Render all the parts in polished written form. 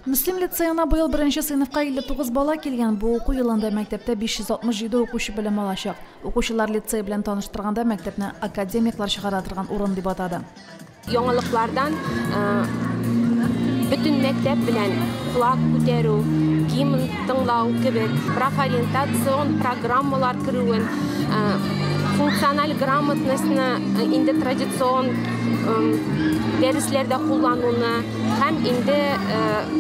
Müslim лицейына быйыл беренче сыйныфка 59 бала келген. Бу уку йылында мәктәптә 567 укучы белем алачак. Укучылар лицей белән таныштырганда мәктәпне академиклар чыгара торган урын дип атады. Яңалыклардан бүтән мәктәп белән флаг күтәрү, гимн тыңлау кебек, профориентацион программалар керүен, функциональ грамотностьны инде традицион дәресләрдә куллануны һәм инде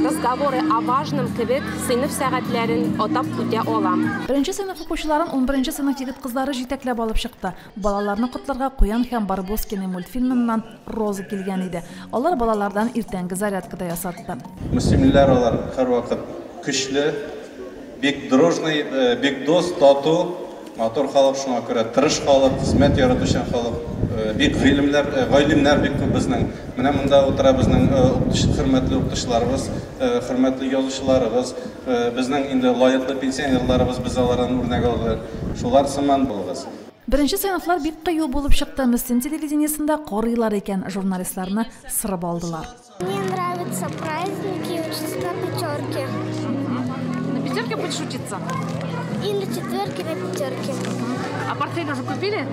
разговоры о важном кебек сыйныф сәгатьләрен атап үтә алам. Беренче сыйныф укучыларын 11-нче сыйныф егет кызлары җитәкләп алып чыкты. Балаларны котларга Куян һәм Барбоскины мультфильмыннан Роза килгән иде. Алар балалардан иртәнге зарядкада ясатты. Мөслимләр алар һәрвакыт көчле, бик дружный, бик дус, тату, матур халык, шуңа күрә тырыш халык, хезмәт яратучан халык. Бик гаилемнәр бик күп безнең. Менә монда утыра безнең хөрмәтле укытучыларыбыз, хөрмәтле язучыларыбыз, безнең инде лаеклы пенсионерларыбыз, без алардан үрнәк алдык. Шулар сыман булыгыз. Беренче сыйныфлар бик кыю булып чыкты. Мөслим телевидениесендә карыйлар икән, журналистларны сырып алдылар. Мне нравятся праздники, учиться на пятерке. На пятерке будешь учиться? И на четверке, на пятерке. А портфель уже купили?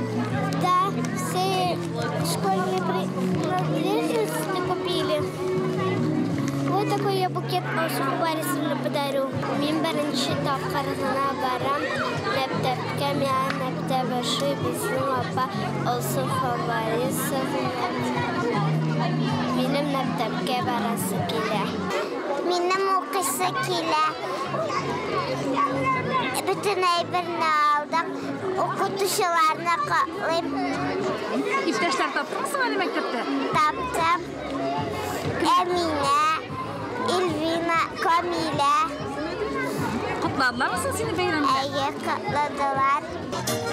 Да, все школьные принадлежности купили. Вот такой я букет Алсу Борисовне подарю. Мен беренче тапкыр гына барам. Мәктәпкә мен мәктәп ашы безнең апа Алсу Борисовна. Минем мәктәпкә барасы килә. Минем укыйсы килә. Bütün әйберне алдык. Укытучыларны катлыйм. İpteşler taptınız mı Ali Mektep'te? Таптым. Әминә, Илвина, Камилә. Kutladılar mı seni beyramda? Әйе, кутладылар.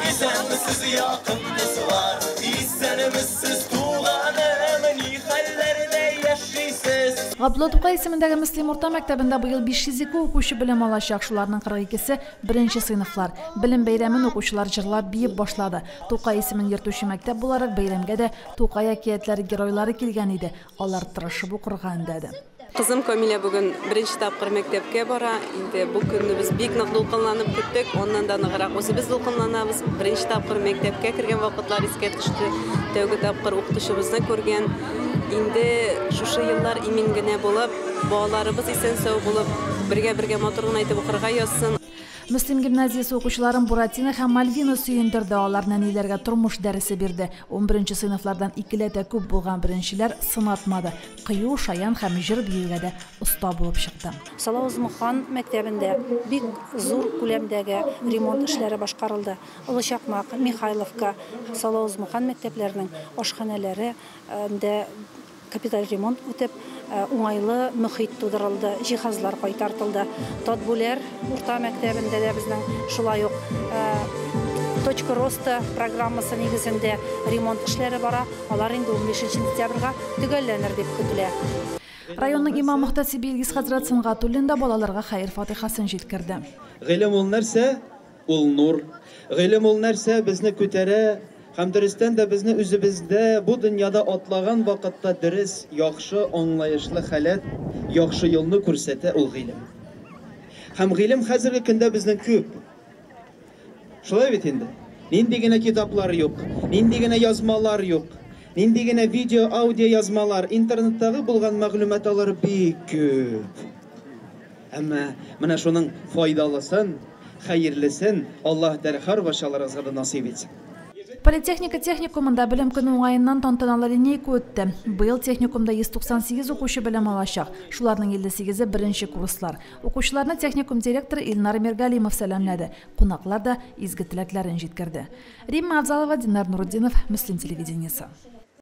İzlemisiz yakınlısı var, izlenimisiz tuğanım, ni hallerde yaşaysız. Габдулла Тукай исемендәге Мөслим урта мәктәбендә быел 502 укучы белем алачак. Шуларның 42-се беренче сыйныфлар. Белем бәйрәмен укучылар җырлап биеп башлады. Тукай исемен йөртүче мәктәп буларак бәйрәмгә дә Тукай әкиятләре геройлары килгән иде. Алар тырышып укырган иде. Кызым Камилә бүген беренче тапкыр мәктәпкә бара. Инде бу көнне без бик нык дулкынланып көттек. Оннан да ныграк үзе без дулкынланабыз. Беренче тапкыр мәктәпкә кергән вакытлар искә төште. Тәүге тапкыр укытучыбызны күргән. Инде шушы еллар имин генә булып, балаларыбыз исән-сау булып, бергә матур гына итеп укырга язсын. Мөслим гимназиясе укучыларын Буратино һәм Мальвина сөендерде. Алар нәниләргә тормыш дәресе бирде. 11-нче сыйныфлардан икеләтә күп булган беренчеләр сынатмады. Кыю, шаян һәм җыр биюгә дә оста булып чыкты. Салавызмухан мәктәбендә бик зур күләмдәге ремонт эшләре башкарылды. Улычакмак, Михайловка, Салавызмухан мәктәпләренең ашханәләре капиталь ремонт үтеп, уңайлы мөхит тудырылды, җиһазлар кайтартылды. Татбүләр урта мәктәбендә дә безнең шулай ук точка роста программасы нигезендә ремонт эшләре бара. Алар инде 15 сентябрьгә төгәлләнер дип көтелә. Районның имам мөхтәсибе Илгиз хәзрәт Сынгатуллин да балаларга хәйр фатихасын җиткерде. Гыйлем ул нәрсә? Ул нур. Гыйлем ул нәрсә? Безне күтәрә. Һәм дөрестән дә безне үзебездә бу дөньяда атлаган вакытта дөрес, яхшы, аңлаешлы халат, яхшы юлны күрсәтә ул гыйлем. Һәм гыйлем хәзерге көндә безнең күп. Шулай бит инде. Нинди генә китаплар юк, нинди генә язмалар юк, нинди генә видео, аудио язмалар, интернеттагы булган мәгълүматлар бик күп. Әмма менә шуның файдалысын, хәерлесен Аллаһ Тәгалә һәрвакыт насыйп итсен. Политехника техникумында белем көне уңаеннан тантаналы линейка үтте. Быел техникумда 198 укучы белем алачак. Шуларның 58-е беренче курслар. Укучыларны техникум директоры Илнар Мергалимов сәламләде. Кунаклар да изге теләкләрен җиткерде. Римма Авзалова, Динар Нуруддинов, Мөслим телевидениесе.